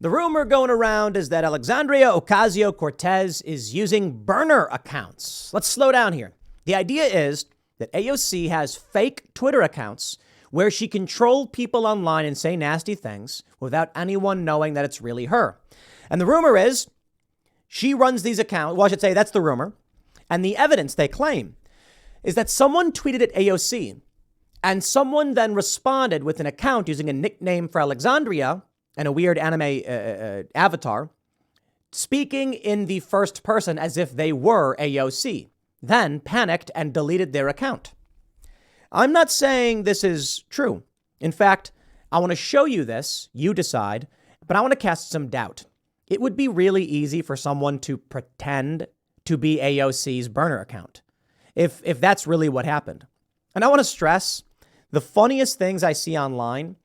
The rumor going around is that Alexandria Ocasio-Cortez is using burner accounts. Let's slow down here. The idea is that AOC has fake Twitter accounts where she controlled people online and say nasty things without anyone knowing that it's really her. And the rumor is she runs these accounts. Well, I should say that's the rumor. And the evidence they claim is that someone tweeted at AOC and someone then responded with an account using a nickname for Alexandria and a weird anime avatar, speaking in the first person as if they were AOC, then panicked and deleted their account. I'm not saying this is true. In fact, I want to show you this. You decide, but I want to cast some doubt. It would be really easy for someone to pretend to be AOC's burner account, if that's really what happened. And I want to stress the funniest things I see online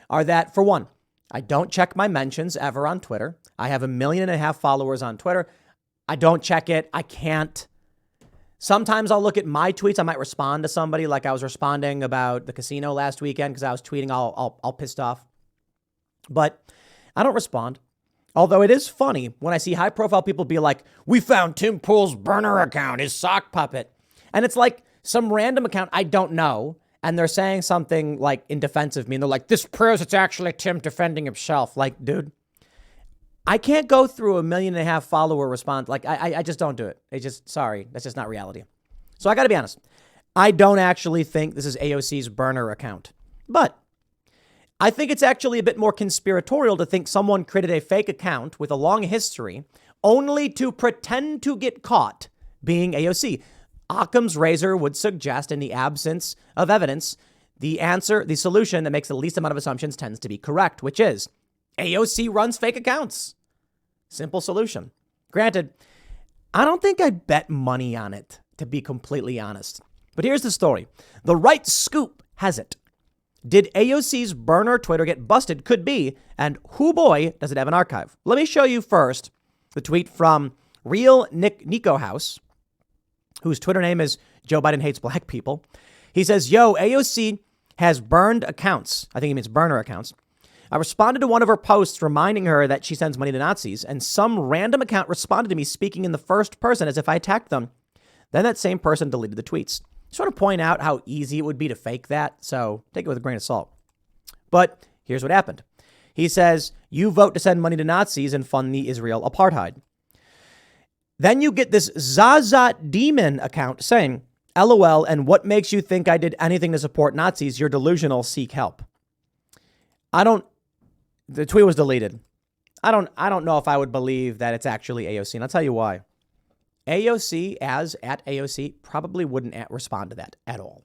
are that, for one, I don't check my mentions ever on Twitter. I have 1.5 million followers on Twitter. I don't check it. I can't. Sometimes I'll look at my tweets. I might respond to somebody, like I was responding about the casino last weekend because I was tweeting all pissed off. But I don't respond. Although it is funny when I see high profile people be like, we found Tim Pool's burner account, his sock puppet. And it's like some random account I don't know. And they're saying something like in defense of me. And they're like, this proves it's actually Tim defending himself. Like, dude, I can't go through 1.5 million follower response. Like, I just don't do it. It's just, sorry, that's just not reality. So I got to be honest. I don't actually think this is AOC's burner account. But I think it's actually a bit more conspiratorial to think someone created a fake account with a long history only to pretend to get caught being AOC. Occam's razor would suggest, in the absence of evidence, the solution that makes the least amount of assumptions tends to be correct, which is AOC runs fake accounts. Simple solution. Granted, I don't think I'd bet money on it, to be completely honest. But here's the story. The right scoop has it. Did AOC's burner Twitter get busted? Could be. And whoo boy, does it have an archive. Let me show you first the tweet from Real Nico House, whose Twitter name is Joe Biden Hates Black People. He says, yo, AOC has burned accounts. I think he means burner accounts. I responded to one of her posts reminding her that she sends money to Nazis, and some random account responded to me speaking in the first person as if I attacked them. Then that same person deleted the tweets. Just want to point out how easy it would be to fake that, so take it with a grain of salt. But here's what happened. He says, you vote to send money to Nazis and fund the Israel apartheid. Then you get this Zaza demon account saying, LOL, and what makes you think I did anything to support Nazis? You're delusional, seek help. The tweet was deleted. I don't know if I would believe that it's actually AOC, and I'll tell you why. AOC, as at AOC, probably wouldn't respond to that at all.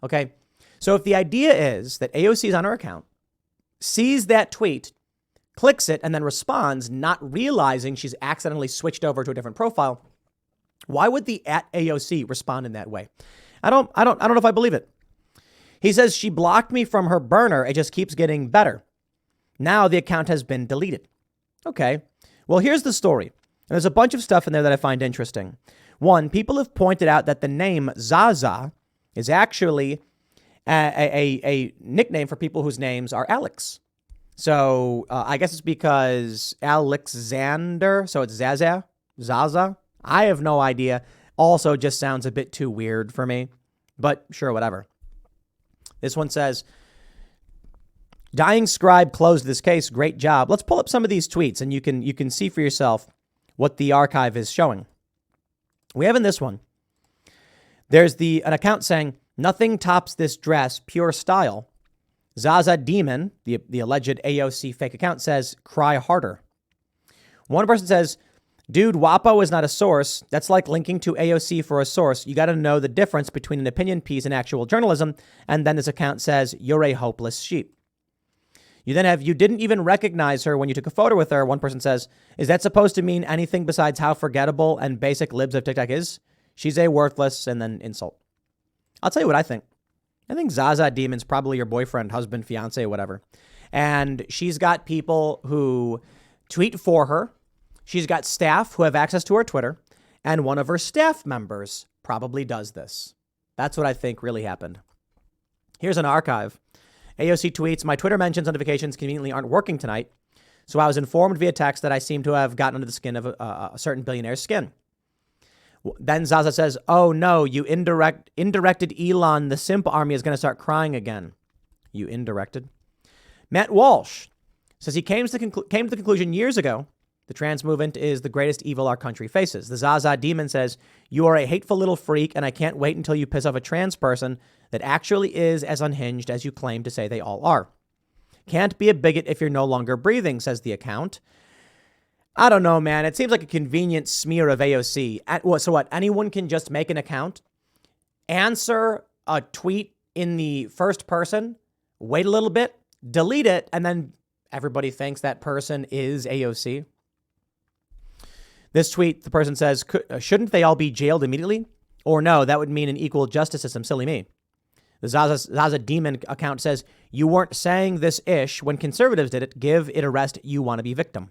Okay? So if the idea is that AOC is on her account, sees that tweet, clicks it, and then responds, not realizing she's accidentally switched over to a different profile, why would the at AOC respond in that way? I don't know if I believe it. He says she blocked me from her burner. It just keeps getting better. Now the account has been deleted. Okay. Well, here's the story. And there's a bunch of stuff in there that I find interesting. One, people have pointed out that the name Zaza is actually a nickname for people whose names are Alex. So I guess it's because Alexander, so it's Zaza. I have no idea. Also just sounds a bit too weird for me, but sure, whatever. This one says, Dying Scribe closed this case. Great job. Let's pull up some of these tweets and you can see for yourself what the archive is showing. We have in this one, there's an account saying, nothing tops this dress, pure style. Zaza Demon, the alleged AOC fake account, says, cry harder. One person says, dude, WAPO is not a source. That's like linking to AOC for a source. You got to know the difference between an opinion piece and actual journalism. And then this account says, you're a hopeless sheep. You then have, you didn't even recognize her when you took a photo with her. One person says, is that supposed to mean anything besides how forgettable and basic libs of TikTok is? She's a worthless, and then insult. I'll tell you what I think. I think Zaza Demon's probably your boyfriend, husband, fiance, whatever. And she's got people who tweet for her. She's got staff who have access to her Twitter. And one of her staff members probably does this. That's what I think really happened. Here's an archive. AOC tweets, my Twitter mentions notifications conveniently aren't working tonight. So I was informed via text that I seem to have gotten under the skin of a certain billionaire's skin. Then Zaza says, oh no, you indirected Elon. The simp army is going to start crying again. You indirected. Matt Walsh says he came to the conclusion years ago the trans movement is the greatest evil our country faces. The Zaza demon says, you are a hateful little freak, and I can't wait until you piss off a trans person that actually is as unhinged as you claim to say they all are. Can't be a bigot if you're no longer breathing, says the account. I don't know, man. It seems like a convenient smear of AOC. So what? Anyone can just make an account, answer a tweet in the first person, wait a little bit, delete it, and then everybody thinks that person is AOC. This tweet, the person says, shouldn't they all be jailed immediately? Or no, that would mean an equal justice system. Silly me. The Zaza Demon account says, you weren't saying this ish when conservatives did it. Give it a rest. You want to be victim.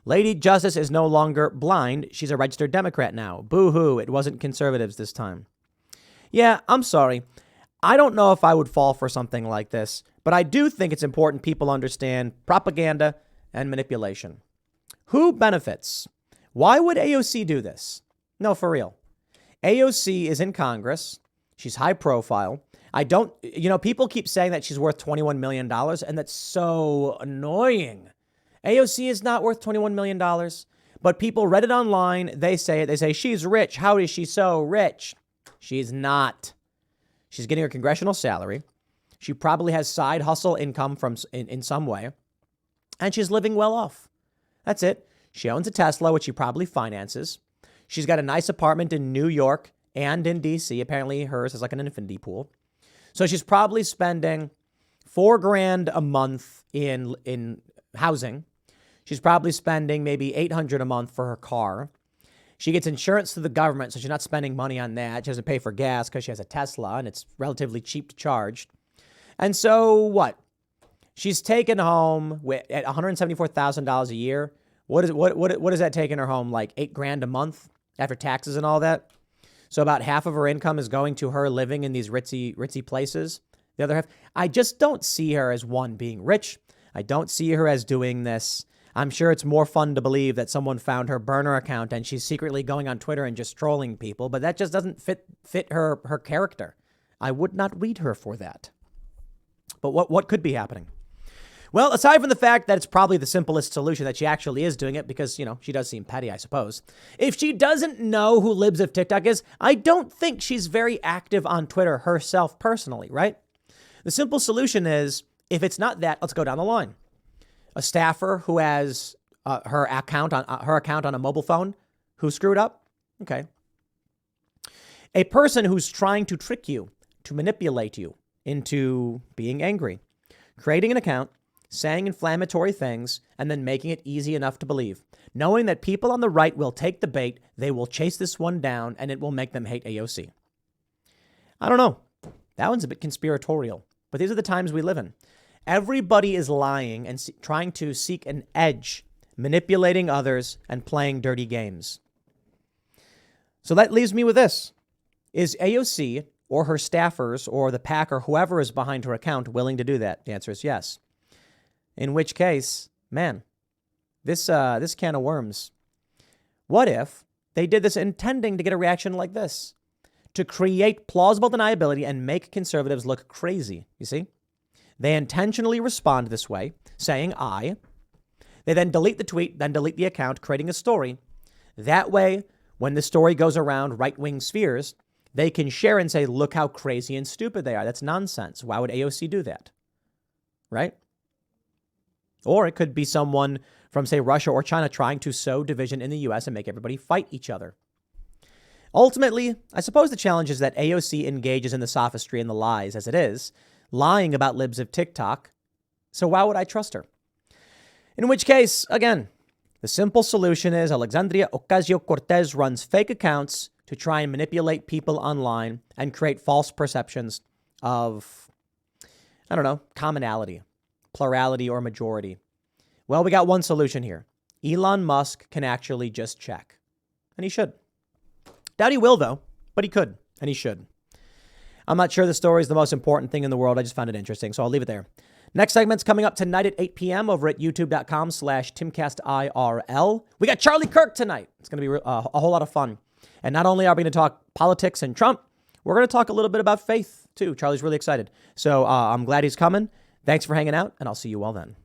Lady Justice is no longer blind. She's a registered Democrat now. Boo-hoo. It wasn't conservatives this time. Yeah, I'm sorry. I don't know if I would fall for something like this, but I do think it's important people understand propaganda and manipulation. Who benefits? Why would AOC do this? No, for real. AOC is in Congress. She's high profile. People keep saying that she's worth $21 million, and that's so annoying. AOC is not worth $21 million, but people read it online. They say it. They say she's rich. How is she so rich? She's not. She's getting her congressional salary. She probably has side hustle income in some way, and she's living well off. That's it. She owns a Tesla, which she probably finances. She's got a nice apartment in New York and in D.C. Apparently hers is like an infinity pool. So she's probably spending $4,000 a month in housing. She's probably spending maybe $800 a month for her car. She gets insurance through the government, so she's not spending money on that. She doesn't pay for gas because she has a Tesla, and it's relatively cheap to charge. And so what? She's taken home at $174,000 a year. What is that taking her home? Like $8,000 a month after taxes and all that. So about half of her income is going to her living in these ritzy places. The other half, I just don't see her as one being rich. I don't see her as doing this. I'm sure it's more fun to believe that someone found her burner account and she's secretly going on Twitter and just trolling people, but that just doesn't fit her character. I would not read her for that. But what could be happening? Well, aside from the fact that it's probably the simplest solution that she actually is doing it because, she does seem petty, I suppose. If she doesn't know who Libs of TikTok is, I don't think she's very active on Twitter herself personally, right? The simple solution is, if it's not that, let's go down the line. A staffer who has her account on a mobile phone who screwed up. Okay. A person who's trying to trick you, to manipulate you into being angry, creating an account, saying inflammatory things, and then making it easy enough to believe, knowing that people on the right will take the bait, they will chase this one down, and it will make them hate AOC. I don't know. That one's a bit conspiratorial, but these are the times we live in. Everybody is lying and trying to seek an edge, manipulating others and playing dirty games. So that leaves me with this. Is AOC or her staffers or the PAC or whoever is behind her account willing to do that? The answer is yes. In which case, man, this can of worms. What if they did this intending to get a reaction like this? To create plausible deniability and make conservatives look crazy, you see? They intentionally respond this way, saying I. They then delete the tweet, then delete the account, creating a story. That way, when the story goes around right-wing spheres, they can share and say, look how crazy and stupid they are. That's nonsense. Why would AOC do that? Right? Or it could be someone from, say, Russia or China trying to sow division in the U.S. and make everybody fight each other. Ultimately, I suppose the challenge is that AOC engages in the sophistry and the lies as it is, lying about libs of TikTok. So why would I trust her? In which case, again, the simple solution is Alexandria Ocasio-Cortez runs fake accounts to try and manipulate people online and create false perceptions of, commonality, plurality, or majority. Well, we got one solution here. Elon Musk can actually just check. And he should. Doubt he will, though, but he could, and he should. I'm not sure the story is the most important thing in the world. I just found it interesting, so I'll leave it there. Next segment's coming up tonight at 8 p.m. over at youtube.com/TimcastIRL. We got Charlie Kirk tonight. It's going to be a whole lot of fun. And not only are we going to talk politics and Trump, we're going to talk a little bit about faith, too. Charlie's really excited. So I'm glad he's coming. Thanks for hanging out, and I'll see you all then.